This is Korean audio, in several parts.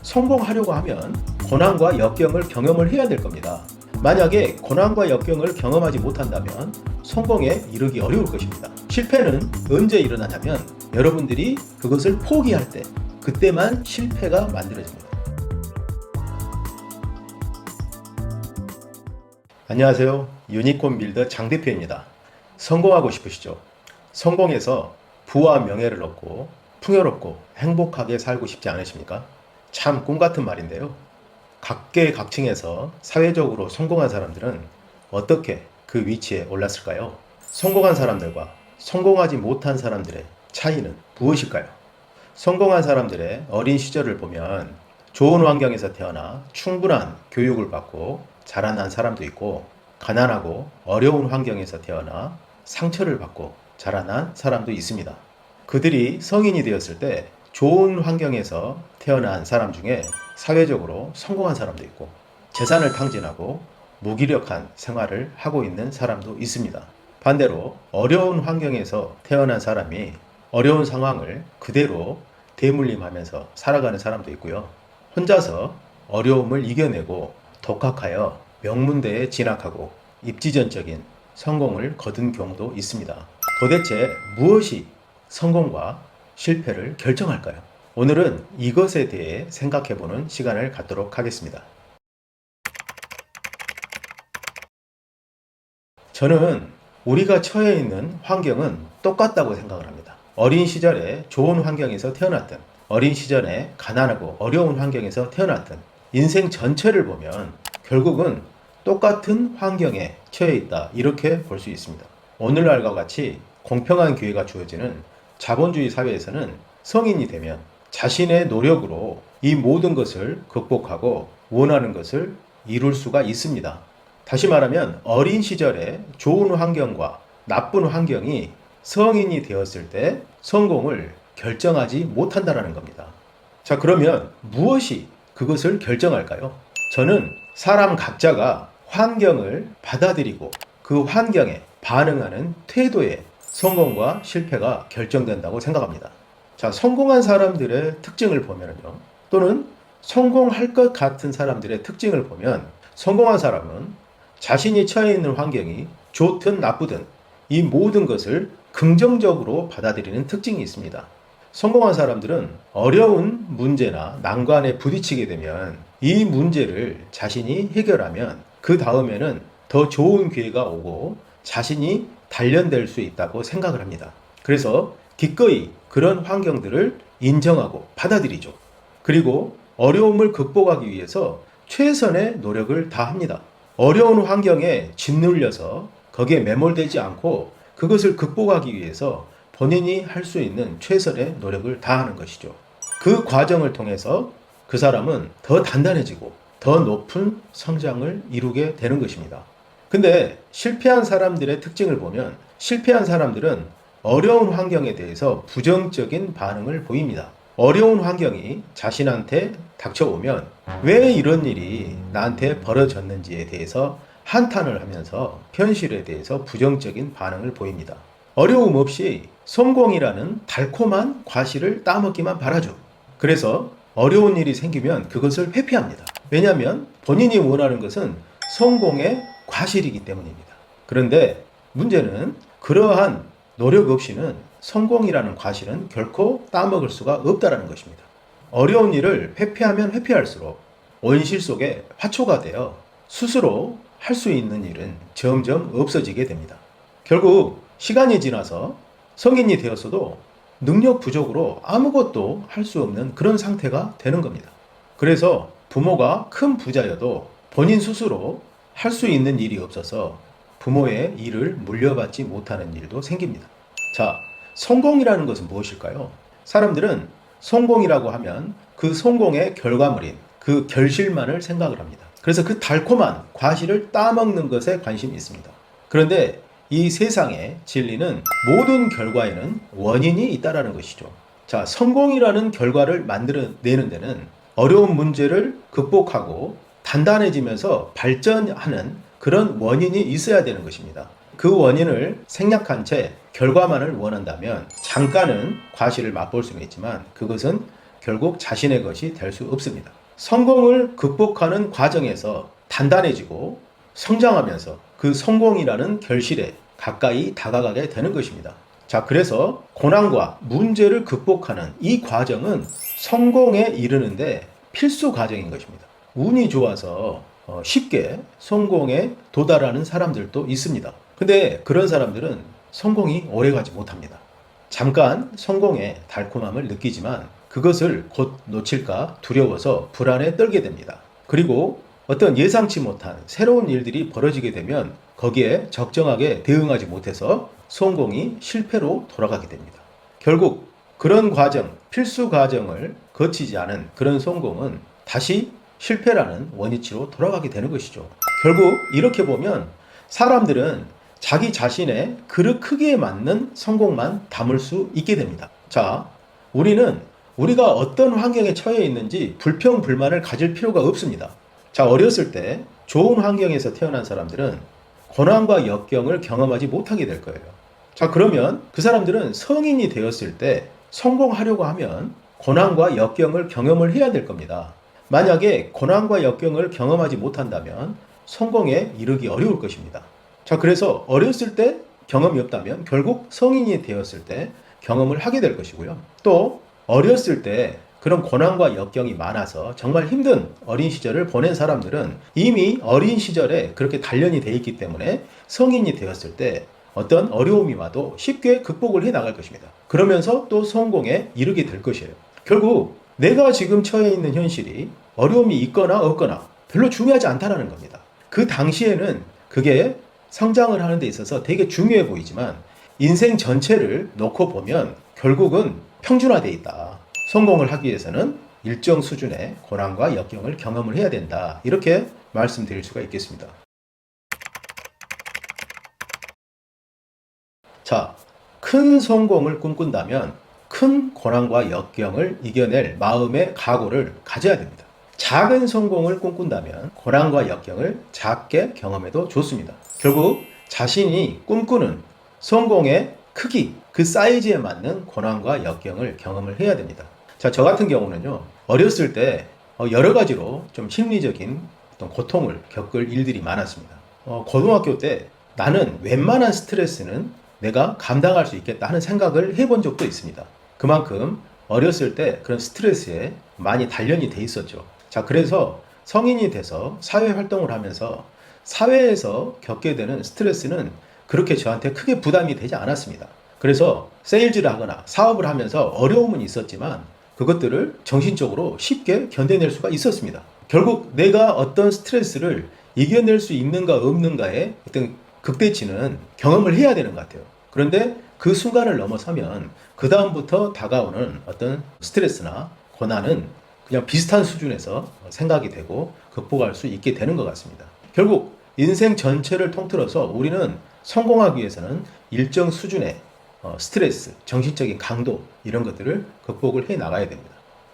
성공하려고 하면 고난과 역경을 경험을 해야 될 겁니다. 만약에 고난과 역경을 경험하지 못한다면 성공에 이르기 어려울 것입니다. 실패는 언제 일어나냐면 여러분들이 그것을 포기할 때, 그때만 실패가 만들어집니다. 안녕하세요. 유니콘 빌더 장 대표입니다. 성공하고 싶으시죠? 성공해서 부와 명예를 얻고 풍요롭고 행복하게 살고 싶지 않으십니까? 참 꿈같은 말인데요. 각계각층에서 사회적으로 성공한 사람들은 어떻게 그 위치에 올랐을까요? 성공한 사람들과 성공하지 못한 사람들의 차이는 무엇일까요? 성공한 사람들의 어린 시절을 보면 좋은 환경에서 태어나 충분한 교육을 받고 자라난 사람도 있고, 가난하고 어려운 환경에서 태어나 상처를 받고 자라난 사람도 있습니다. 그들이 성인이 되었을 때 좋은 환경에서 태어난 사람 중에 사회적으로 성공한 사람도 있고, 재산을 탕진하고 무기력한 생활을 하고 있는 사람도 있습니다. 반대로 어려운 환경에서 태어난 사람이 어려운 상황을 그대로 대물림하면서 살아가는 사람도 있고요. 혼자서 어려움을 이겨내고 독학하여 명문대에 진학하고 입지전적인 성공을 거둔 경우도 있습니다. 도대체 무엇이 성공과 실패를 결정할까요? 오늘은 이것에 대해 생각해보는 시간을 갖도록 하겠습니다. 저는 우리가 처해 있는 환경은 똑같다고 생각을 합니다. 어린 시절에 좋은 환경에서 태어났든, 어린 시절에 가난하고 어려운 환경에서 태어났든, 인생 전체를 보면 결국은 똑같은 환경에 처해 있다, 이렇게 볼 수 있습니다. 오늘날과 같이 공평한 기회가 주어지는 자본주의 사회에서는 성인이 되면 자신의 노력으로 이 모든 것을 극복하고 원하는 것을 이룰 수가 있습니다. 다시 말하면 어린 시절에 좋은 환경과 나쁜 환경이 성인이 되었을 때 성공을 결정하지 못한다는 겁니다. 자, 그러면 무엇이 그것을 결정할까요? 저는 사람 각자가 환경을 받아들이고 그 환경에 반응하는 태도에 성공과 실패가 결정된다고 생각합니다. 자, 성공한 사람들의 특징을 보면요, 또는 성공할 것 같은 사람들의 특징을 보면, 성공한 사람은 자신이 처해 있는 환경이 좋든 나쁘든 이 모든 것을 긍정적으로 받아들이는 특징이 있습니다. 성공한 사람들은 어려운 문제나 난관에 부딪히게 되면 이 문제를 자신이 해결하면 그 다음에는 더 좋은 기회가 오고 자신이 단련될 수 있다고 생각을 합니다. 그래서 기꺼이 그런 환경들을 인정하고 받아들이죠. 그리고 어려움을 극복하기 위해서 최선의 노력을 다합니다. 어려운 환경에 짓눌려서 거기에 매몰되지 않고 그것을 극복하기 위해서 본인이 할 수 있는 최선의 노력을 다하는 것이죠. 그 과정을 통해서 그 사람은 더 단단해지고 더 높은 성장을 이루게 되는 것입니다. 근데 실패한 사람들의 특징을 보면, 실패한 사람들은 어려운 환경에 대해서 부정적인 반응을 보입니다. 어려운 환경이 자신한테 닥쳐오면 왜 이런 일이 나한테 벌어졌는지에 대해서 한탄을 하면서 현실에 대해서 부정적인 반응을 보입니다. 어려움 없이 성공이라는 달콤한 과실을 따먹기만 바라죠. 그래서 어려운 일이 생기면 그것을 회피합니다. 왜냐하면 본인이 원하는 것은 성공의 과실이기 때문입니다. 그런데 문제는 그러한 노력 없이는 성공이라는 과실은 결코 따먹을 수가 없다는 것입니다. 어려운 일을 회피하면 회피할수록 온실 속에 화초가 되어 스스로 할 수 있는 일은 점점 없어지게 됩니다. 결국 시간이 지나서 성인이 되었어도 능력 부족으로 아무것도 할 수 없는 그런 상태가 되는 겁니다. 그래서 부모가 큰 부자여도 본인 스스로 할 수 있는 일이 없어서 부모의 일을 물려받지 못하는 일도 생깁니다. 자, 성공이라는 것은 무엇일까요? 사람들은 성공이라고 하면 그 성공의 결과물인 그 결실만을 생각을 합니다. 그래서 그 달콤한 과실을 따먹는 것에 관심이 있습니다. 그런데 이 세상의 진리는 모든 결과에는 원인이 있다는 것이죠. 자, 성공이라는 결과를 만들어내는 데는 어려운 문제를 극복하고 단단해지면서 발전하는 그런 원인이 있어야 되는 것입니다. 그 원인을 생략한 채 결과만을 원한다면 잠깐은 과실을 맛볼 수는 있지만 그것은 결국 자신의 것이 될 수 없습니다. 성공을 극복하는 과정에서 단단해지고 성장하면서 그 성공이라는 결실에 가까이 다가가게 되는 것입니다. 자, 그래서 고난과 문제를 극복하는 이 과정은 성공에 이르는데 필수 과정인 것입니다. 운이 좋아서 쉽게 성공에 도달하는 사람들도 있습니다. 근데 그런 사람들은 성공이 오래가지 못합니다. 잠깐 성공의 달콤함을 느끼지만 그것을 곧 놓칠까 두려워서 불안에 떨게 됩니다. 그리고 어떤 예상치 못한 새로운 일들이 벌어지게 되면 거기에 적정하게 대응하지 못해서 성공이 실패로 돌아가게 됩니다. 결국 그런 과정, 필수 과정을 거치지 않은 그런 성공은 다시 실패라는 원위치로 돌아가게 되는 것이죠. 결국 이렇게 보면 사람들은 자기 자신의 그릇 크기에 맞는 성공만 담을 수 있게 됩니다. 자, 우리는 우리가 어떤 환경에 처해 있는지 불평불만을 가질 필요가 없습니다. 자, 어렸을 때 좋은 환경에서 태어난 사람들은 고난과 역경을 경험하지 못하게 될 거예요. 자, 그러면 그 사람들은 성인이 되었을 때 성공하려고 하면 고난과 역경을 경험을 해야 될 겁니다. 만약에 고난과 역경을 경험하지 못한다면 성공에 이르기 어려울 것입니다. 자, 그래서 어렸을 때 경험이 없다면 결국 성인이 되었을 때 경험을 하게 될 것이고요. 또 어렸을 때 그런 고난과 역경이 많아서 정말 힘든 어린 시절을 보낸 사람들은 이미 어린 시절에 그렇게 단련이 돼 있기 때문에 성인이 되었을 때 어떤 어려움이 와도 쉽게 극복을 해 나갈 것입니다. 그러면서 또 성공에 이르게 될 것이에요. 결국 내가 지금 처해 있는 현실이 어려움이 있거나 없거나 별로 중요하지 않다는 겁니다. 그 당시에는 그게 성장을 하는 데 있어서 되게 중요해 보이지만 인생 전체를 놓고 보면 결국은 평준화되어 있다. 성공을 하기 위해서는 일정 수준의 고난과 역경을 경험을 해야 된다. 이렇게 말씀드릴 수가 있겠습니다. 자, 큰 성공을 꿈꾼다면 큰 고난과 역경을 이겨낼 마음의 각오를 가져야 됩니다. 작은 성공을 꿈꾼다면 고난과 역경을 작게 경험해도 좋습니다. 결국 자신이 꿈꾸는 성공의 크기, 그 사이즈에 맞는 고난과 역경을 경험을 해야 됩니다. 자, 저 같은 경우는요, 어렸을 때 여러 가지로 좀 심리적인 어떤 고통을 겪을 일들이 많았습니다. 고등학교 때 나는 웬만한 스트레스는 내가 감당할 수 있겠다 하는 생각을 해본 적도 있습니다. 그만큼 어렸을 때 그런 스트레스에 많이 단련이 돼 있었죠. 자, 그래서 성인이 돼서 사회 활동을 하면서 사회에서 겪게 되는 스트레스는 그렇게 저한테 크게 부담이 되지 않았습니다. 그래서 세일즈를 하거나 사업을 하면서 어려움은 있었지만 그것들을 정신적으로 쉽게 견뎌낼 수가 있었습니다. 결국 내가 어떤 스트레스를 이겨낼 수 있는가 없는가의 어떤 극대치는 경험을 해야 되는 것 같아요. 그런데 그 순간을 넘어서면 그 다음부터 다가오는 어떤 스트레스나 고난은 그냥 비슷한 수준에서 생각이 되고 극복할 수 있게 되는 것 같습니다. 결국 인생 전체를 통틀어서 우리는 성공하기 위해서는 일정 수준의 스트레스, 정신적인 강도 이런 것들을 극복을 해 나가야 됩니다.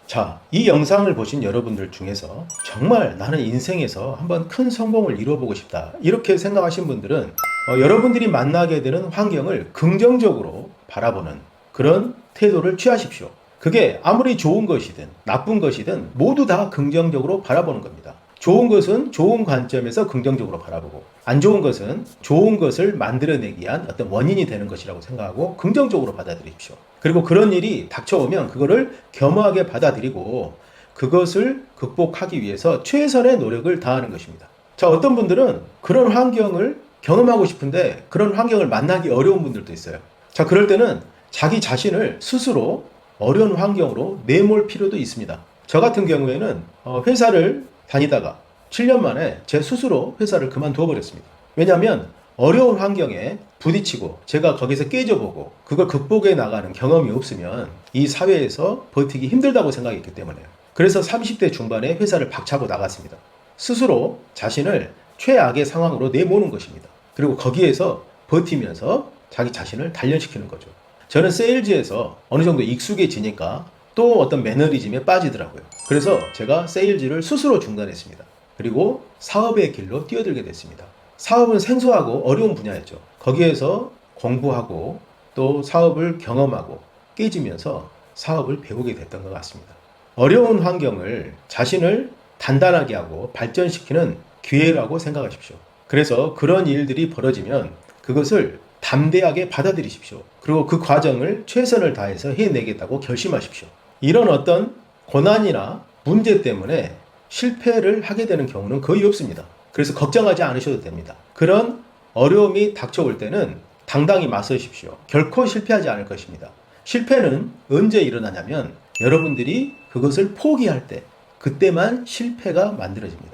자, 이 영상을 보신 여러분들 중에서 정말 나는 인생에서 한번 큰 성공을 이뤄보고 싶다 이렇게 생각하신 분들은 여러분들이 만나게 되는 환경을 긍정적으로 바라보는 그런 태도를 취하십시오. 그게 아무리 좋은 것이든 나쁜 것이든 모두 다 긍정적으로 바라보는 겁니다. 좋은 것은 좋은 관점에서 긍정적으로 바라보고 안 좋은 것은 좋은 것을 만들어내기 위한 어떤 원인이 되는 것이라고 생각하고 긍정적으로 받아들이십시오. 그리고 그런 일이 닥쳐오면 그거를 겸허하게 받아들이고 그것을 극복하기 위해서 최선의 노력을 다하는 것입니다. 자, 어떤 분들은 그런 환경을 경험하고 싶은데 그런 환경을 만나기 어려운 분들도 있어요. 자, 그럴 때는 자기 자신을 스스로 어려운 환경으로 내몰 필요도 있습니다. 저 같은 경우에는 회사를 다니다가 7년 만에 제 스스로 회사를 그만두어 버렸습니다. 왜냐하면 어려운 환경에 부딪히고 제가 거기서 깨져보고 그걸 극복해 나가는 경험이 없으면 이 사회에서 버티기 힘들다고 생각했기 때문에요. 그래서 30대 중반에 회사를 박차고 나갔습니다. 스스로 자신을 최악의 상황으로 내모는 것입니다. 그리고 거기에서 버티면서 자기 자신을 단련시키는 거죠. 저는 세일즈에서 어느 정도 익숙해지니까 또 어떤 매너리즘에 빠지더라고요. 그래서 제가 세일즈를 스스로 중단했습니다. 그리고 사업의 길로 뛰어들게 됐습니다. 사업은 생소하고 어려운 분야였죠. 거기에서 공부하고 또 사업을 경험하고 깨지면서 사업을 배우게 됐던 것 같습니다. 어려운 환경을 자신을 단단하게 하고 발전시키는 기회라고 생각하십시오. 그래서 그런 일들이 벌어지면 그것을 담대하게 받아들이십시오. 그리고 그 과정을 최선을 다해서 해내겠다고 결심하십시오. 이런 어떤 고난이나 문제 때문에 실패를 하게 되는 경우는 거의 없습니다. 그래서 걱정하지 않으셔도 됩니다. 그런 어려움이 닥쳐올 때는 당당히 맞서십시오. 결코 실패하지 않을 것입니다. 실패는 언제 일어나냐면 여러분들이 그것을 포기할 때, 그때만 실패가 만들어집니다.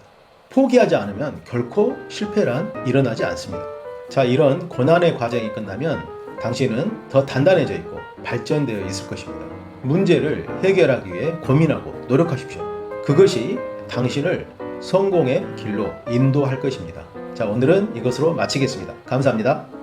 포기하지 않으면 결코 실패란 일어나지 않습니다. 자, 이런 고난의 과정이 끝나면 당신은 더 단단해져 있고 발전되어 있을 것입니다. 문제를 해결하기 위해 고민하고 노력하십시오. 그것이 당신을 성공의 길로 인도할 것입니다. 자, 오늘은 이것으로 마치겠습니다. 감사합니다.